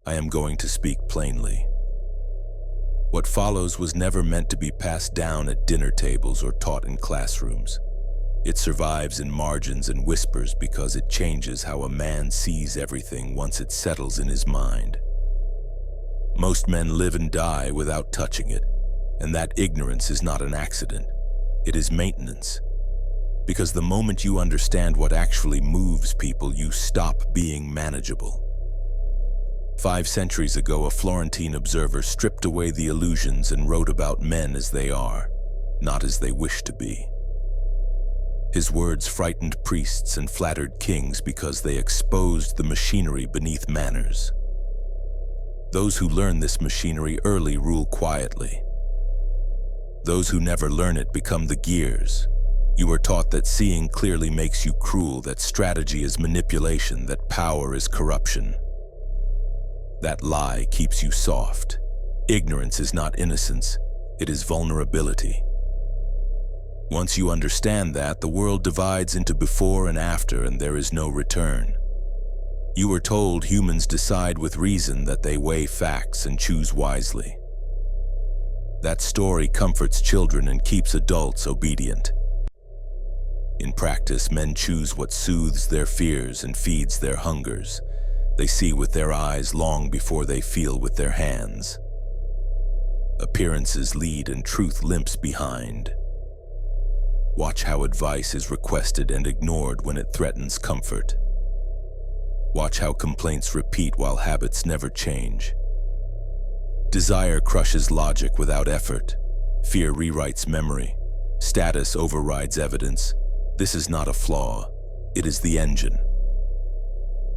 I am going to speak plainly. What follows was never meant to be passed down at dinner tables or taught in classrooms. It survives in margins and whispers because it changes how a man sees everything once it settles in his mind. Most men live and die without touching it, and that ignorance is not an accident. It is maintenance. Because the moment you understand what actually moves people, you stop being manageable. 5 centuries ago, a Florentine observer stripped away the illusions and wrote about men as they are, not as they wish to be. His words frightened priests and flattered kings because they exposed the machinery beneath manners. Those who learn this machinery early rule quietly. Those who never learn it become the gears. You are taught that seeing clearly makes you cruel, that strategy is manipulation, that power is corruption. That lie keeps you soft. Ignorance is not innocence, it is vulnerability. Once you understand that, the world divides into before and after, and there is no return. You were told humans decide with reason, that they weigh facts and choose wisely. That story comforts children and keeps adults obedient. In practice, men choose what soothes their fears and feeds their hungers. They see with their eyes long before they feel with their hands. Appearances lead and truth limps behind. Watch how advice is requested and ignored when it threatens comfort. Watch how complaints repeat while habits never change. Desire crushes logic without effort. Fear rewrites memory. Status overrides evidence. This is not a flaw, it is the engine.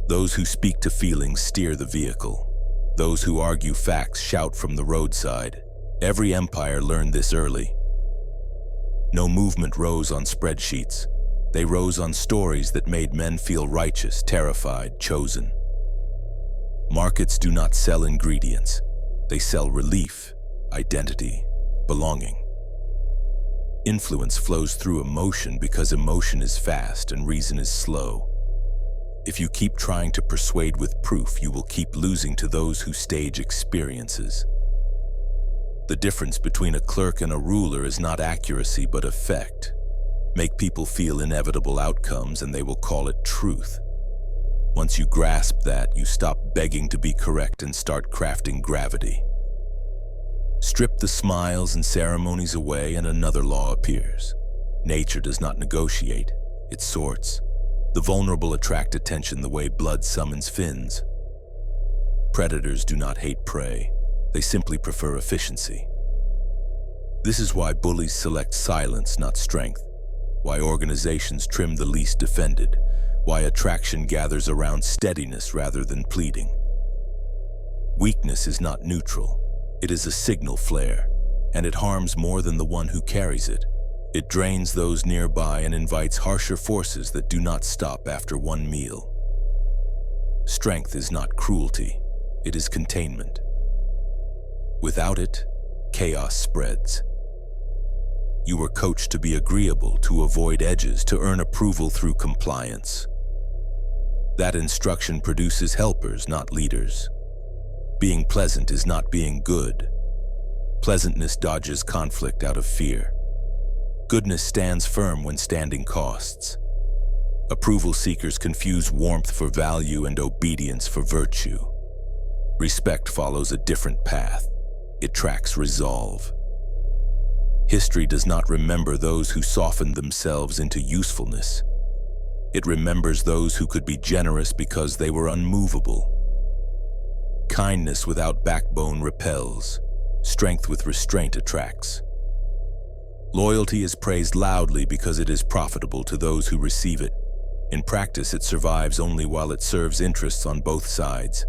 Those who speak to feelings steer the vehicle. Those who argue facts shout from the roadside. Every empire learned this early. No movement rose on spreadsheets. They rose on stories that made men feel righteous, terrified, chosen. Markets do not sell ingredients. They sell relief, identity, belonging. Influence flows through emotion because emotion is fast and reason is slow. If you keep trying to persuade with proof, you will keep losing to those who stage experiences. The difference between a clerk and a ruler is not accuracy but effect. Make people feel inevitable outcomes and they will call it truth. Once you grasp that, you stop begging to be correct and start crafting gravity. Strip the smiles and ceremonies away and another law appears. Nature does not negotiate, it sorts. The vulnerable attract attention the way blood summons fins. Predators do not hate prey, they simply prefer efficiency. This is why bullies select silence, not strength. Why organizations trim the least defended. Why attraction gathers around steadiness rather than pleading. Weakness is not neutral. It is a signal flare, and it harms more than the one who carries it. It drains those nearby and invites harsher forces that do not stop after one meal. Strength is not cruelty, it is containment. Without it, chaos spreads. You were coached to be agreeable, to avoid edges, to earn approval through compliance. That instruction produces helpers, not leaders. Being pleasant is not being good. Pleasantness dodges conflict out of fear. Goodness stands firm when standing costs. Approval seekers confuse warmth for value and obedience for virtue. Respect follows a different path. It tracks resolve. History does not remember those who softened themselves into usefulness. It remembers those who could be generous because they were unmovable. Kindness without backbone repels. Strength with restraint attracts. Loyalty is praised loudly because it is profitable to those who receive it. In practice, it survives only while it serves interests on both sides.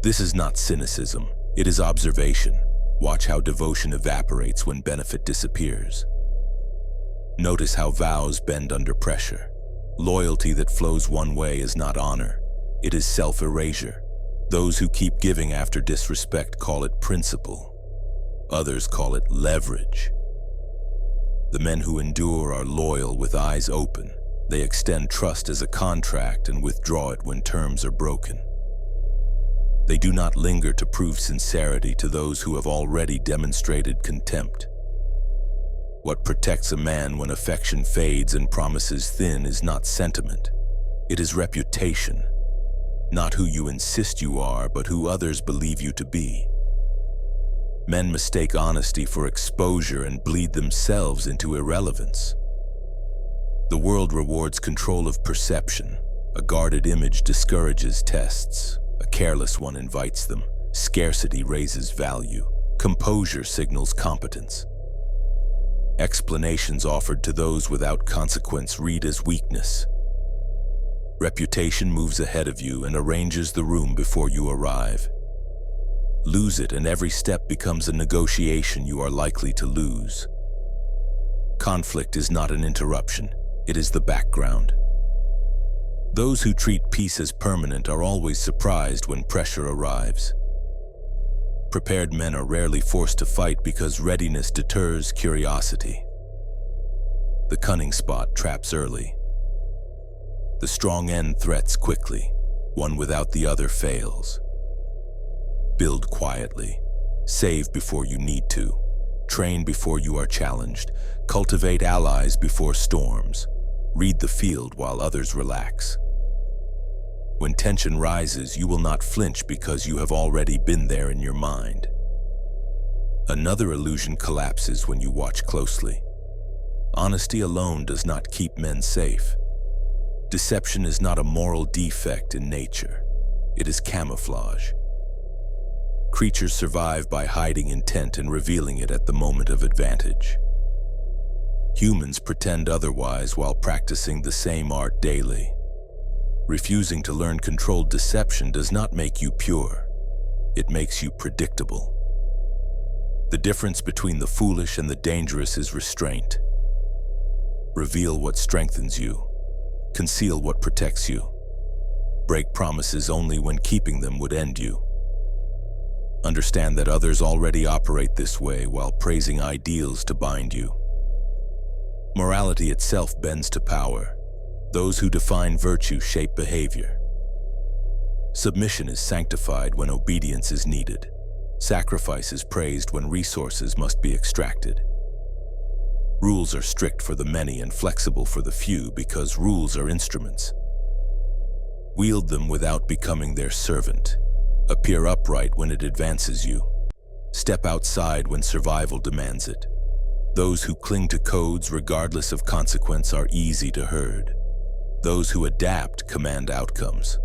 This is not cynicism, it is observation. Watch how devotion evaporates when benefit disappears. Notice how vows bend under pressure. Loyalty that flows one way is not honor, it is self-erasure. Those who keep giving after disrespect call it principle. Others call it leverage. The men who endure are loyal with eyes open. They extend trust as a contract and withdraw it when terms are broken. They do not linger to prove sincerity to those who have already demonstrated contempt. What protects a man when affection fades and promises thin is not sentiment. It is reputation. Not who you insist you are, but who others believe you to be. Men mistake honesty for exposure and bleed themselves into irrelevance. The world rewards control of perception. A guarded image discourages tests. A careless one invites them. Scarcity raises value. Composure signals competence. Explanations offered to those without consequence read as weakness. Reputation moves ahead of you and arranges the room before you arrive. Lose it and every step becomes a negotiation you are likely to lose. Conflict is not an interruption, it is the background. Those who treat peace as permanent are always surprised when pressure arrives. Prepared men are rarely forced to fight because readiness deters curiosity. The cunning spot traps early. The strong end threats quickly. One without the other fails. Build quietly. Save before you need to. Train before you are challenged. Cultivate allies before storms. Read the field while others relax. When tension rises, you will not flinch because you have already been there in your mind. Another illusion collapses when you watch closely. Honesty alone does not keep men safe. Deception is not a moral defect in nature. It is camouflage. Creatures survive by hiding intent and revealing it at the moment of advantage. Humans pretend otherwise while practicing the same art daily. Refusing to learn controlled deception does not make you pure. It makes you predictable. The difference between the foolish and the dangerous is restraint. Reveal what strengthens you. Conceal what protects you. Break promises only when keeping them would end you. Understand that others already operate this way while praising ideals to bind you. Morality itself bends to power. Those who define virtue shape behavior. Submission is sanctified when obedience is needed. Sacrifice is praised when resources must be extracted. Rules are strict for the many and flexible for the few because rules are instruments. Wield them without becoming their servant. Appear upright when it advances you. Step outside when survival demands it. Those who cling to codes regardless of consequence are easy to herd. Those who adapt command outcomes.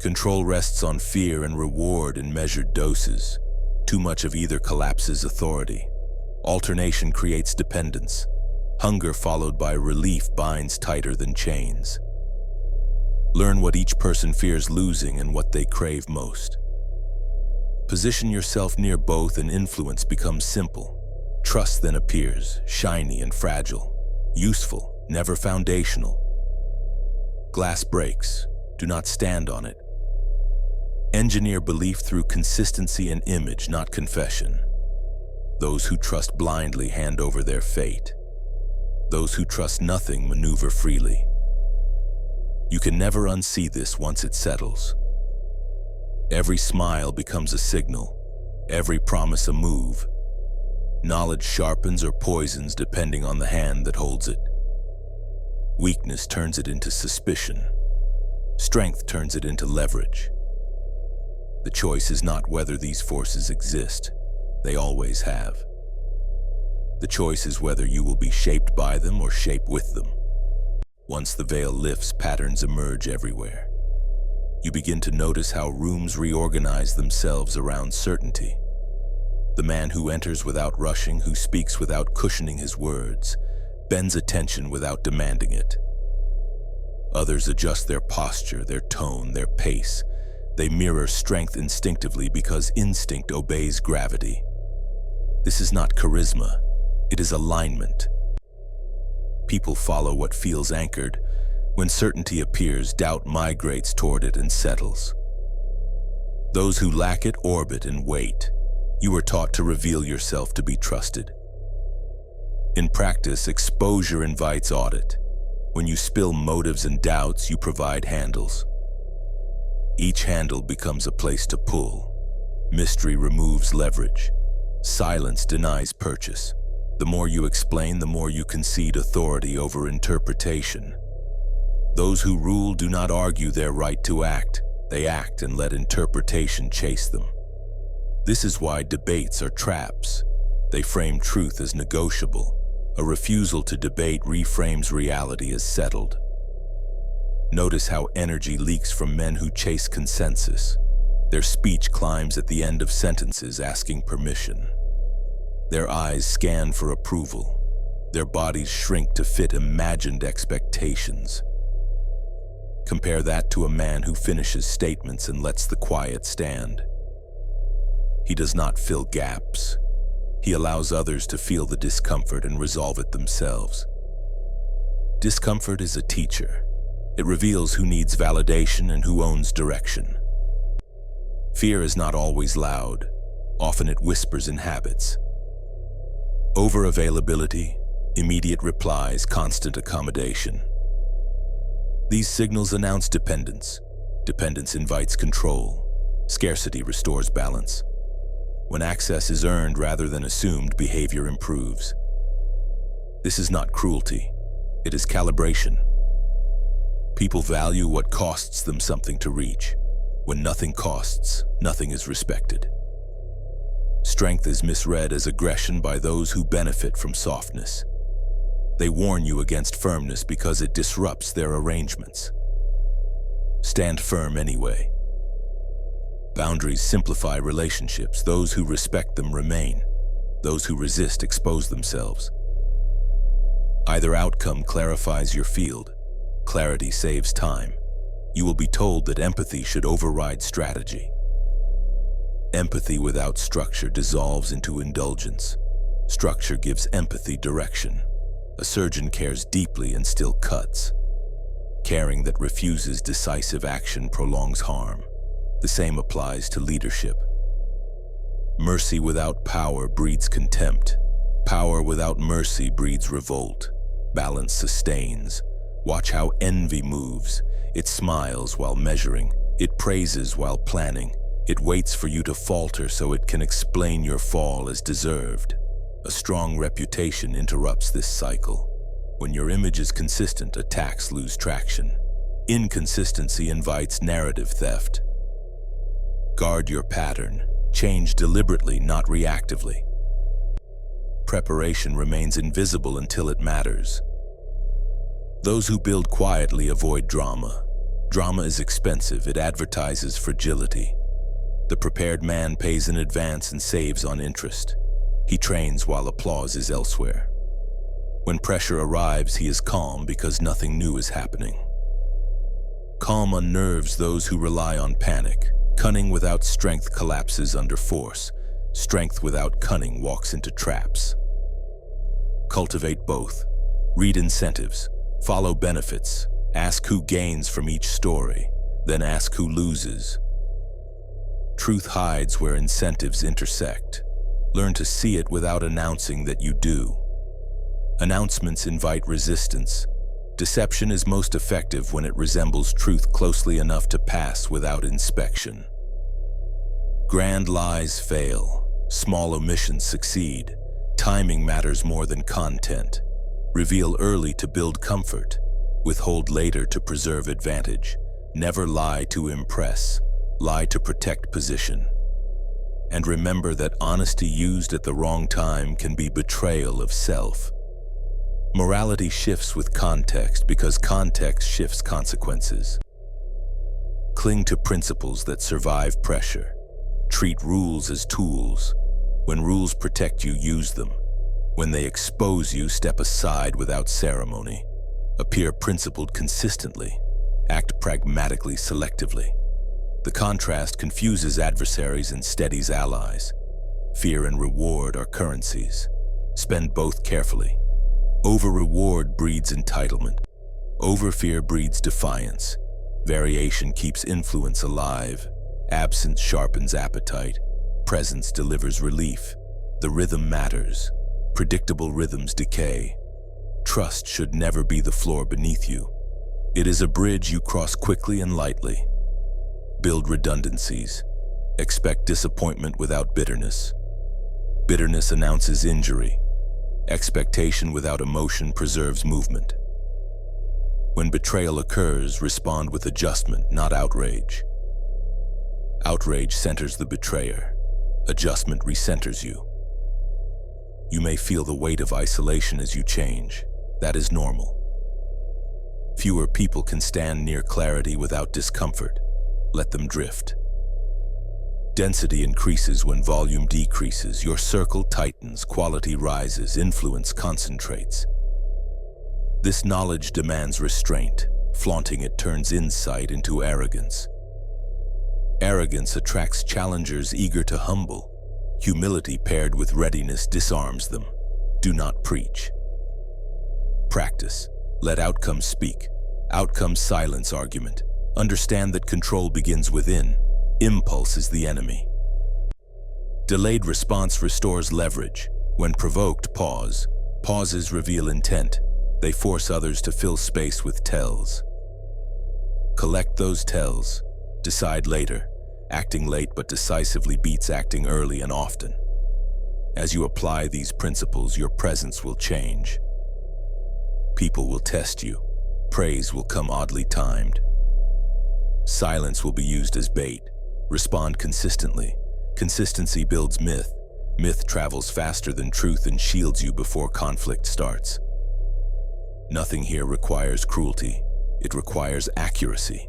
Control rests on fear and reward in measured doses. Too much of either collapses authority. Alternation creates dependence. Hunger followed by relief binds tighter than chains. Learn what each person fears losing and what they crave most. Position yourself near both and influence becomes simple. Trust then appears, shiny and fragile. Useful, never foundational. Glass breaks. Do not stand on it. Engineer belief through consistency and image, not confession. Those who trust blindly hand over their fate. Those who trust nothing maneuver freely. You can never unsee this once it settles. Every smile becomes a signal, every promise a move. Knowledge sharpens or poisons depending on the hand that holds it. Weakness turns it into suspicion. Strength turns it into leverage. The choice is not whether these forces exist. They always have. The choice is whether you will be shaped by them or shape with them. Once the veil lifts, patterns emerge everywhere. You begin to notice how rooms reorganize themselves around certainty. The man who enters without rushing, who speaks without cushioning his words, bends attention without demanding it. Others adjust their posture, their tone, their pace. They mirror strength instinctively because instinct obeys gravity. This is not charisma, it is alignment. People follow what feels anchored. When certainty appears, doubt migrates toward it and settles. Those who lack it orbit and wait. You are taught to reveal yourself to be trusted. In practice, exposure invites audit. When you spill motives and doubts, you provide handles. Each handle becomes a place to pull. Mystery removes leverage. Silence denies purchase. The more you explain, the more you concede authority over interpretation. Those who rule do not argue their right to act. They act and let interpretation chase them. This is why debates are traps. They frame truth as negotiable. A refusal to debate reframes reality as settled. Notice how energy leaks from men who chase consensus. Their speech climbs at the end of sentences asking permission. Their eyes scan for approval. Their bodies shrink to fit imagined expectations. Compare that to a man who finishes statements and lets the quiet stand. He does not fill gaps. He allows others to feel the discomfort and resolve it themselves. Discomfort is a teacher. It reveals who needs validation and who owns direction. Fear is not always loud. Often it whispers in habits. Over-availability, immediate replies, constant accommodation. These signals announce dependence. Dependence invites control. Scarcity restores balance. When access is earned rather than assumed, behavior improves. This is not cruelty. It is calibration. People value what costs them something to reach. When nothing costs, nothing is respected. Strength is misread as aggression by those who benefit from softness. They warn you against firmness because it disrupts their arrangements. Stand firm anyway. Boundaries simplify relationships. Those who respect them remain. Those who resist expose themselves. Either outcome clarifies your field. Clarity saves time. You will be told that empathy should override strategy. Empathy without structure dissolves into indulgence. Structure gives empathy direction. A surgeon cares deeply and still cuts. Caring that refuses decisive action prolongs harm. The same applies to leadership. Mercy without power breeds contempt. Power without mercy breeds revolt. Balance sustains. Watch how envy moves. It smiles while measuring. It praises while planning. It waits for you to falter so it can explain your fall as deserved. A strong reputation interrupts this cycle. When your image is consistent, attacks lose traction. Inconsistency invites narrative theft. Guard your pattern. Change deliberately, not reactively. Preparation remains invisible until it matters. Those who build quietly avoid drama. Drama is expensive. It advertises fragility. The prepared man pays in advance and saves on interest. He trains while applause is elsewhere. When pressure arrives, he is calm because nothing new is happening. Calm unnerves those who rely on panic. Cunning without strength collapses under force. Strength without cunning walks into traps. Cultivate both. Read incentives. Follow benefits. Ask who gains from each story. Then ask who loses. Truth hides where incentives intersect. Learn to see it without announcing that you do. Announcements invite resistance. Deception is most effective when it resembles truth closely enough to pass without inspection. Grand lies fail. Small omissions succeed. Timing matters more than content. Reveal early to build comfort. Withhold later to preserve advantage. Never lie to impress. Lie to protect position. And remember that honesty used at the wrong time can be betrayal of self. Morality shifts with context because context shifts consequences. Cling to principles that survive pressure. Treat rules as tools. When rules protect you, use them. When they expose you, step aside without ceremony. Appear principled consistently. Act pragmatically selectively. The contrast confuses adversaries and steadies allies. Fear and reward are currencies. Spend both carefully. Over-reward breeds entitlement. Over-fear breeds defiance. Variation keeps influence alive. Absence sharpens appetite. Presence delivers relief. The rhythm matters. Predictable rhythms decay. Trust should never be the floor beneath you. It is a bridge you cross quickly and lightly. Build redundancies. Expect disappointment without bitterness. Bitterness announces injury. Expectation without emotion preserves movement. When betrayal occurs, respond with adjustment, not outrage. Outrage centers the betrayer. Adjustment recenters you. You may feel the weight of isolation as you change. That is normal. Fewer people can stand near clarity without discomfort. Let them drift. Density increases when volume decreases. Your circle tightens, quality rises, influence concentrates. This knowledge demands restraint. Flaunting it turns insight into arrogance. Arrogance attracts challengers eager to humble. Humility paired with readiness disarms them. Do not preach. Practice. Let outcomes speak. Outcomes silence argument. Understand that control begins within. Impulse is the enemy. Delayed response restores leverage. When provoked, pause. Pauses reveal intent. They force others to fill space with tells. Collect those tells. Decide later. Acting late but decisively beats acting early and often. As you apply these principles, your presence will change. People will test you. Praise will come oddly timed. Silence will be used as bait. Respond consistently. Consistency builds myth. Myth travels faster than truth and shields you before conflict starts. Nothing here requires cruelty. It requires accuracy.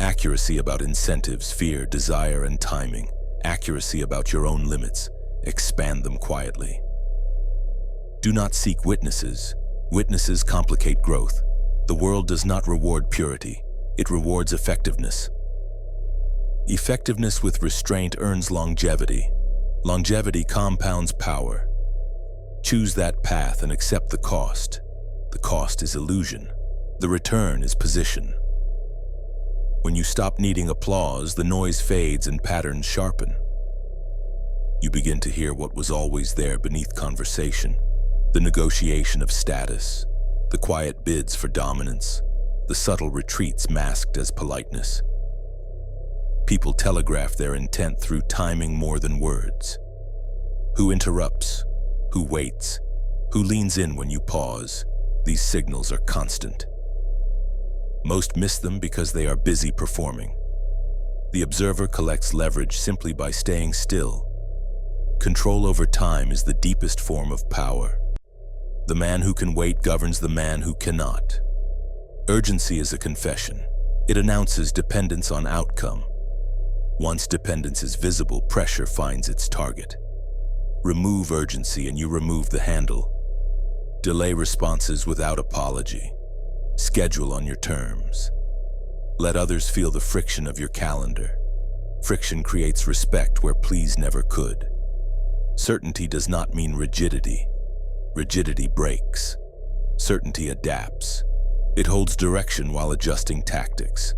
Accuracy about incentives, fear, desire, and timing. Accuracy about your own limits. Expand them quietly. Do not seek witnesses. Witnesses complicate growth. The world does not reward purity. It rewards effectiveness. Effectiveness with restraint earns longevity. Longevity compounds power. Choose that path and accept the cost. The cost is illusion. The return is position. When you stop needing applause, the noise fades and patterns sharpen. You begin to hear what was always there beneath conversation. The negotiation of status. The quiet bids for dominance. The subtle retreats masked as politeness. People telegraph their intent through timing more than words. Who interrupts? Who waits? Who leans in when you pause? These signals are constant. Most miss them because they are busy performing. The observer collects leverage simply by staying still. Control over time is the deepest form of power. The man who can wait governs the man who cannot. Urgency is a confession. It announces dependence on outcome. Once dependence is visible, pressure finds its target. Remove urgency and you remove the handle. Delay responses without apology. Schedule on your terms. Let others feel the friction of your calendar. Friction creates respect where please never could. Certainty does not mean rigidity. Rigidity breaks. Certainty adapts. It holds direction while adjusting tactics.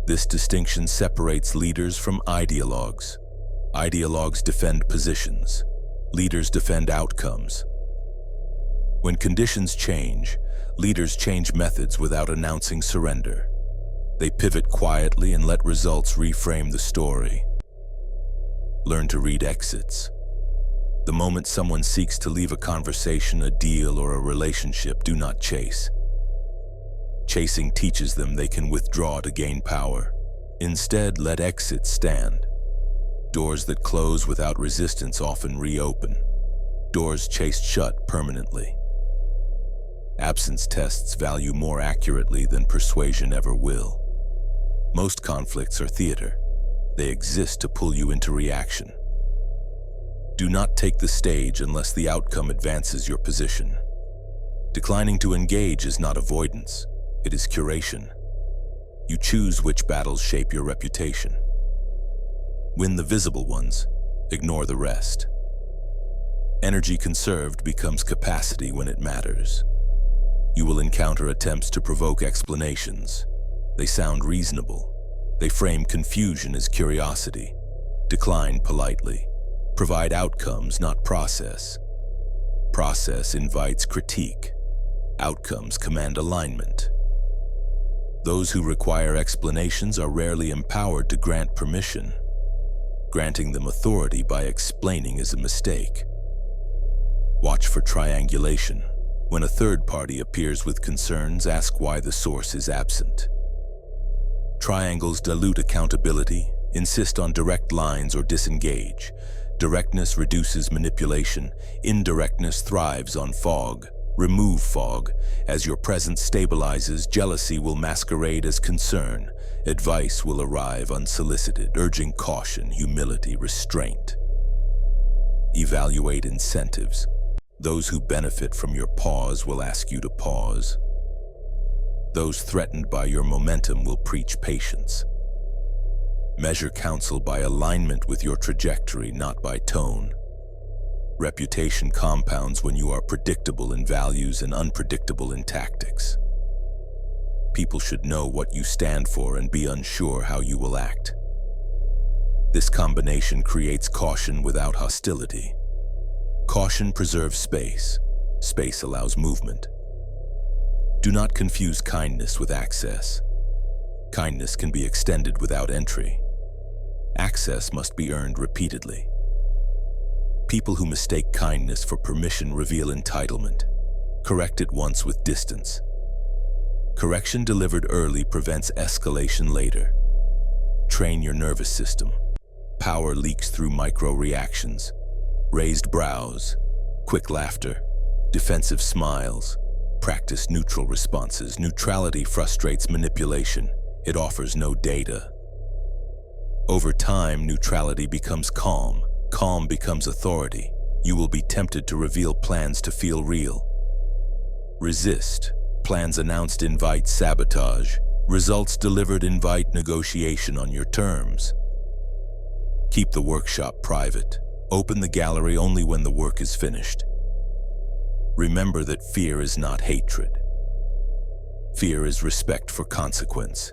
This distinction separates leaders from ideologues. Ideologues defend positions. Leaders defend outcomes. When conditions change, leaders change methods without announcing surrender. They pivot quietly and let results reframe the story. Learn to read exits. The moment someone seeks to leave a conversation, a deal, or a relationship, do not chase. Chasing teaches them they can withdraw to gain power. Instead, let exits stand. Doors that close without resistance often reopen. Doors chased shut permanently. Absence tests value more accurately than persuasion ever will. Most conflicts are theater. They exist to pull you into reaction. Do not take the stage unless the outcome advances your position. Declining to engage is not avoidance. It is curation. You choose which battles shape your reputation. Win the visible ones, ignore the rest. Energy conserved becomes capacity when it matters. You will encounter attempts to provoke explanations. They sound reasonable. They frame confusion as curiosity. Decline politely. Provide outcomes, not process. Process invites critique. Outcomes command alignment. Those who require explanations are rarely empowered to grant permission. Granting them authority by explaining is a mistake. Watch for triangulation. When a third party appears with concerns, ask why the source is absent. Triangles dilute accountability, insist on direct lines or disengage. Directness reduces manipulation. Indirectness thrives on fog. Remove fog. As your presence stabilizes, jealousy will masquerade as concern. Advice will arrive unsolicited, urging caution, humility, restraint. Evaluate incentives. Those who benefit from your pause will ask you to pause. Those threatened by your momentum will preach patience. Measure counsel by alignment with your trajectory, not by tone. Reputation compounds when you are predictable in values and unpredictable in tactics. People should know what you stand for and be unsure how you will act. This combination creates caution without hostility. Caution preserves space. Space allows movement. Do not confuse kindness with access. Kindness can be extended without entry. Access must be earned repeatedly. People who mistake kindness for permission reveal entitlement. Correct it once with distance. Correction delivered early prevents escalation later. Train your nervous system. Power leaks through micro-reactions. Raised brows, quick laughter, defensive smiles. Practice neutral responses. Neutrality frustrates manipulation. It offers no data. Over time, neutrality becomes calm. Calm becomes authority. You will be tempted to reveal plans to feel real. Resist. Plans announced invite sabotage. Results delivered invite negotiation on your terms. Keep the workshop private. Open the gallery only when the work is finished. Remember that fear is not hatred. Fear is respect for consequence.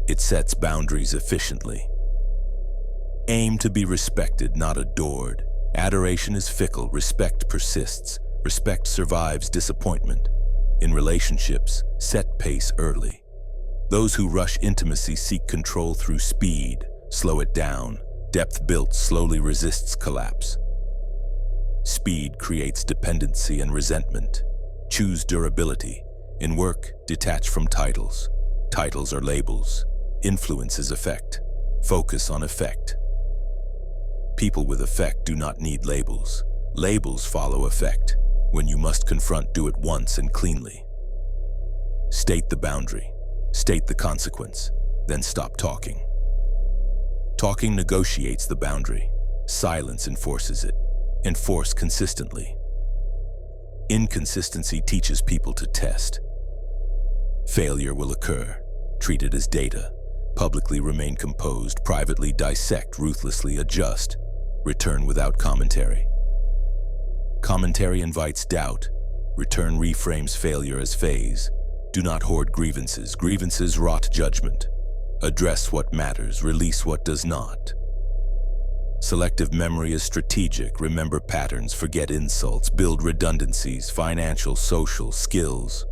It sets boundaries efficiently. Aim to be respected, not adored. Adoration is fickle. Respect persists. Respect survives disappointment. In relationships, set pace early. Those who rush intimacy seek control through speed. Slow it down. Depth built slowly resists collapse. Speed creates dependency and resentment. Choose durability. In work, detach from titles. Titles are labels. Influence is effect. Focus on effect. People with effect do not need labels. Labels follow effect. When you must confront, do it once and cleanly. State the boundary. State the consequence. Then stop talking. Talking negotiates the boundary. Silence enforces it. Enforce consistently. Inconsistency teaches people to test. Failure will occur. Treat it as data. Publicly remain composed. Privately dissect. Ruthlessly adjust. Return without commentary. Commentary invites doubt. Return reframes failure as phase. Do not hoard grievances. Grievances rot judgment. Address what matters. Release what does not. Selective memory is strategic. Remember patterns. Forget insults. Build redundancies. Financial, social, skills.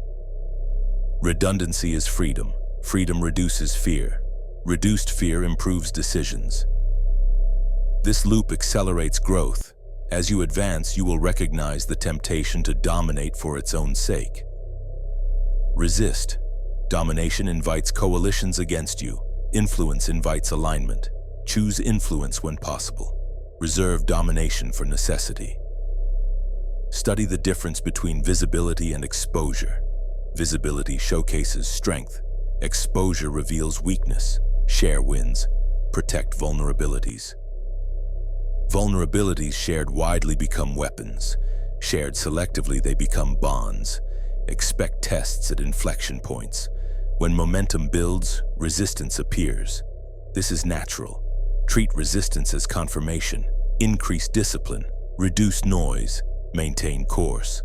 Redundancy is freedom. Freedom reduces fear. Reduced fear improves decisions. This loop accelerates growth. As you advance, you will recognize the temptation to dominate for its own sake. Resist. Domination invites coalitions against you. Influence invites alignment. Choose influence when possible. Reserve domination for necessity. Study the difference between visibility and exposure. Visibility showcases strength. Exposure reveals weakness. Share wins. Protect vulnerabilities. Vulnerabilities shared widely become weapons. Shared selectively, they become bonds. Expect tests at inflection points. When momentum builds, resistance appears. This is natural. Treat resistance as confirmation. Increase discipline. Reduce noise. Maintain course.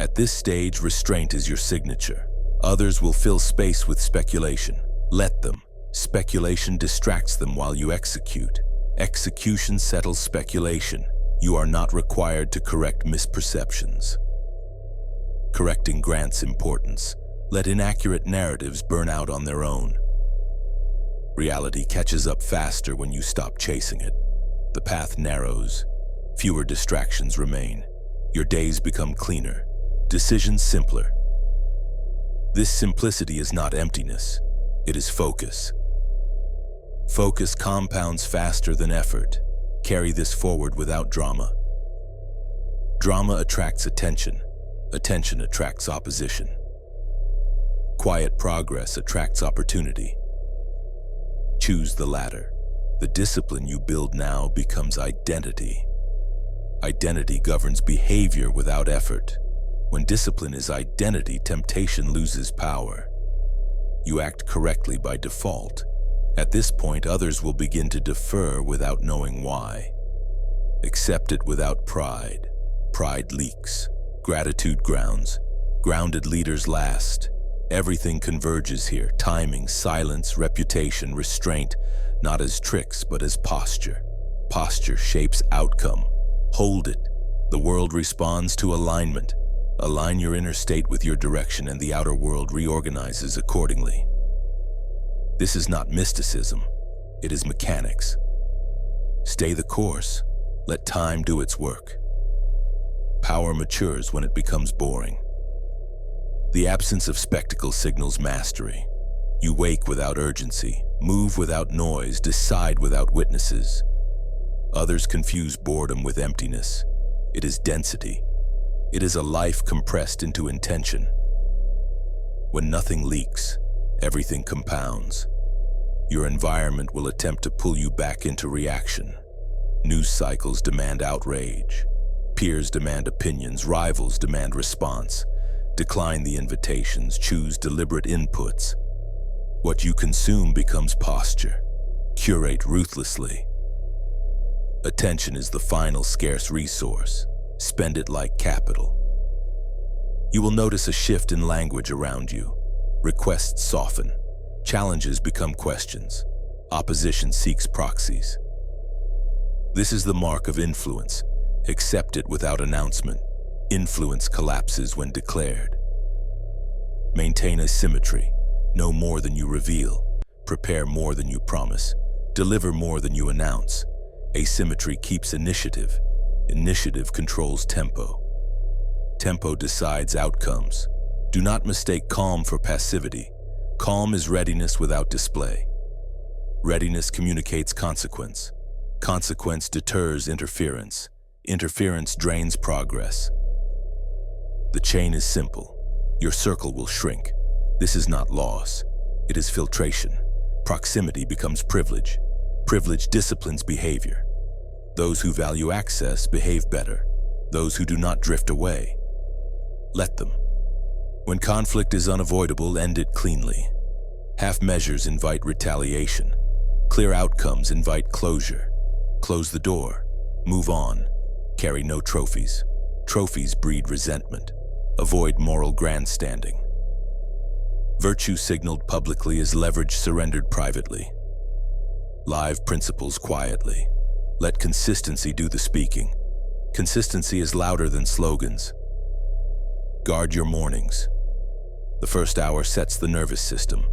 At this stage, restraint is your signature. Others will fill space with speculation. Let them. Speculation distracts them while you execute. Execution settles speculation. You are not required to correct misperceptions. Correcting grants importance. Let inaccurate narratives burn out on their own. Reality catches up faster when you stop chasing it. The path narrows, fewer distractions remain. Your days become cleaner, decisions simpler. This simplicity is not emptiness, it is focus. Focus compounds faster than effort. Carry this forward without drama. Drama attracts attention. Attention attracts opposition. Quiet progress attracts opportunity. Choose the latter. The discipline you build now becomes identity. Identity governs behavior without effort. When discipline is identity, temptation loses power. You act correctly by default. At this point, others will begin to defer without knowing why. Accept it without pride. Pride leaks. Gratitude grounds. Grounded leaders last. Everything converges here. Timing, silence, reputation, restraint, not as tricks, but as posture. Posture shapes outcome. Hold it. The world responds to alignment. Align your inner state with your direction, and the outer world reorganizes accordingly. This is not mysticism. It is mechanics. Stay the course. Let time do its work. Power matures when it becomes boring. The absence of spectacle signals mastery. You wake without urgency, move without noise, decide without witnesses. Others confuse boredom with emptiness. It is density. It is a life compressed into intention. When nothing leaks, everything compounds. Your environment will attempt to pull you back into reaction. News cycles demand outrage. Peers demand opinions. Rivals demand response. Decline the invitations. Choose deliberate inputs. What you consume becomes posture. Curate ruthlessly. Attention is the final scarce resource. Spend it like capital. You will notice a shift in language around you. Requests soften. Challenges become questions. Opposition seeks proxies. This is the mark of influence. Accept it without announcement. Influence collapses when declared. Maintain a symmetry. Know more than you reveal. Prepare more than you promise. Deliver more than you announce. Asymmetry keeps initiative. Initiative controls tempo. Tempo decides outcomes. Do not mistake calm for passivity. Calm is readiness without display. Readiness communicates consequence. Consequence deters interference. Interference drains progress. The chain is simple. Your circle will shrink. This is not loss. It is filtration. Proximity becomes privilege. Privilege disciplines behavior. Those who value access behave better. Those who do not drift away. Let them. When conflict is unavoidable, end it cleanly. Half measures invite retaliation. Clear outcomes invite closure. Close the door. Move on. Carry no trophies. Trophies breed resentment. Avoid moral grandstanding. Virtue signaled publicly is leverage surrendered privately. Live principles quietly. Let consistency do the speaking. Consistency is louder than slogans. Guard your mornings. The first hour sets the nervous system.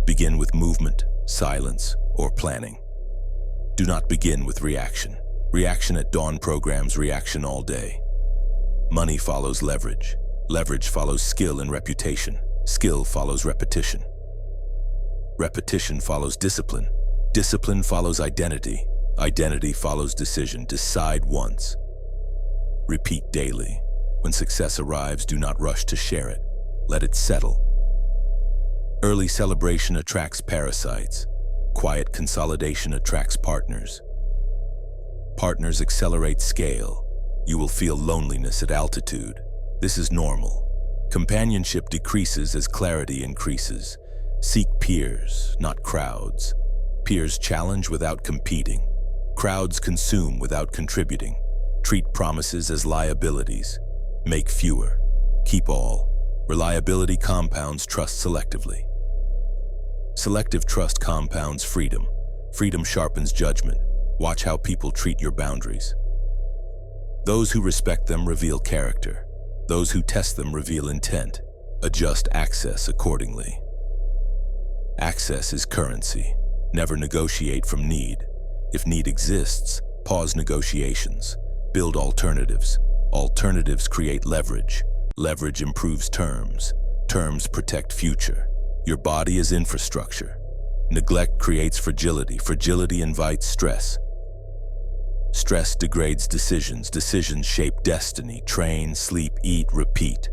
Begin with movement, silence, or planning. Do not begin with reaction. Reaction at dawn programs reaction all day. Money follows leverage. Leverage follows skill and reputation. Skill follows repetition. Repetition follows discipline. Discipline follows identity. Identity follows decision. Decide once. Repeat daily. When success arrives, do not rush to share it. Let it settle. Early celebration attracts parasites. Quiet consolidation attracts partners. Partners accelerate scale. You will feel loneliness at altitude. This is normal. Companionship decreases as clarity increases. Seek peers, not crowds. Peers challenge without competing. Crowds consume without contributing. Treat promises as liabilities. Make fewer. Keep all. Reliability compounds trust selectively. Selective trust compounds freedom. Freedom sharpens judgment. Watch how people treat your boundaries. Those who respect them reveal character. Those who test them reveal intent. Adjust access accordingly. Access is currency. Never negotiate from need. If need exists, pause negotiations. Build alternatives. Alternatives create leverage. Leverage improves terms. Terms protect future. Your body is infrastructure. Neglect creates fragility. Fragility invites stress. Stress degrades decisions. Decisions shape destiny. Train, sleep, eat, repeat.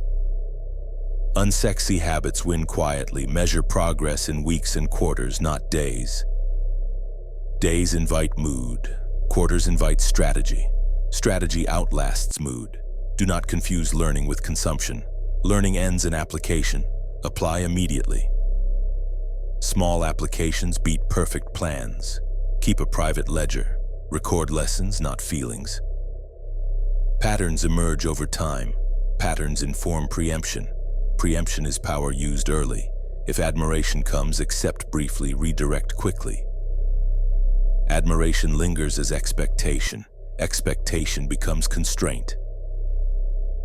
Unsexy habits win quietly. Measure progress in weeks and quarters, not days. Days invite mood. Quarters invite strategy. Strategy outlasts mood. Do not confuse learning with consumption. Learning ends in application. Apply immediately. Small applications beat perfect plans. Keep a private ledger. Record lessons, not feelings. Patterns emerge over time. Patterns inform preemption. Preemption is power used early. If admiration comes, accept briefly, redirect quickly. Admiration lingers as expectation. Expectation becomes constraint.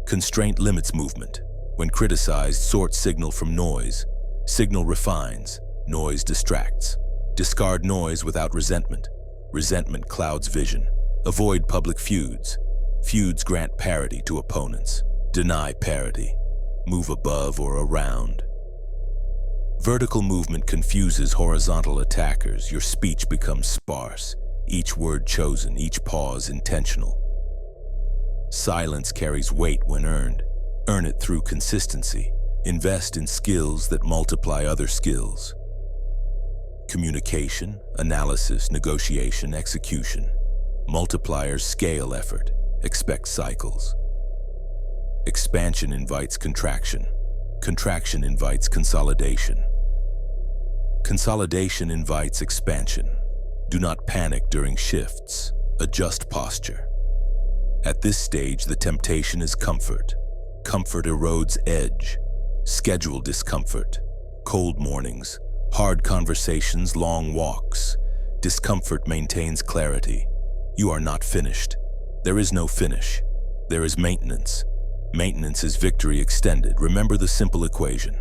Constraint limits movement. When criticized, sort signal from noise. Signal refines. Noise distracts. Discard noise without resentment. Resentment clouds vision. Avoid public feuds. Feuds grant parity to opponents. Deny parity. Move above or around. Vertical movement confuses horizontal attackers. Your speech becomes sparse. Each word chosen, each pause intentional. Silence carries weight when earned. Earn it through consistency. Invest in skills that multiply other skills. Communication, analysis, negotiation, execution. Multipliers scale effort. Expect cycles. Expansion invites contraction. Contraction invites consolidation. Consolidation invites expansion. Do not panic during shifts. Adjust posture. At this stage, the temptation is comfort. Comfort erodes edge. Schedule discomfort. Cold mornings, hard conversations, long walks. Discomfort maintains clarity. You are not finished. There is no finish. There is maintenance. Maintenance is victory extended. Remember the simple equation.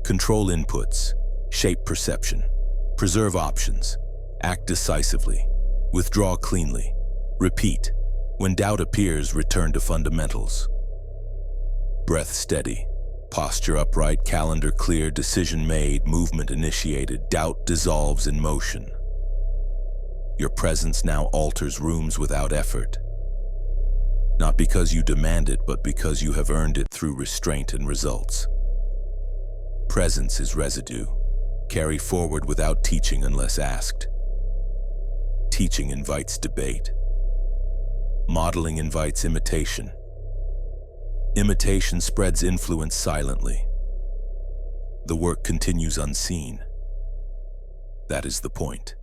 Control inputs. Shape perception. Preserve options. Act decisively. Withdraw cleanly. Repeat. When doubt appears, return to fundamentals. Breath steady. Posture upright. Calendar clear. Decision made. Movement initiated. Doubt dissolves in motion. Your presence now alters rooms without effort. Not because you demand it, but because you have earned it through restraint and results. Presence is residue. Carry forward without teaching unless asked. Teaching invites debate. Modeling invites imitation. Imitation spreads influence silently. The work continues unseen. That is the point.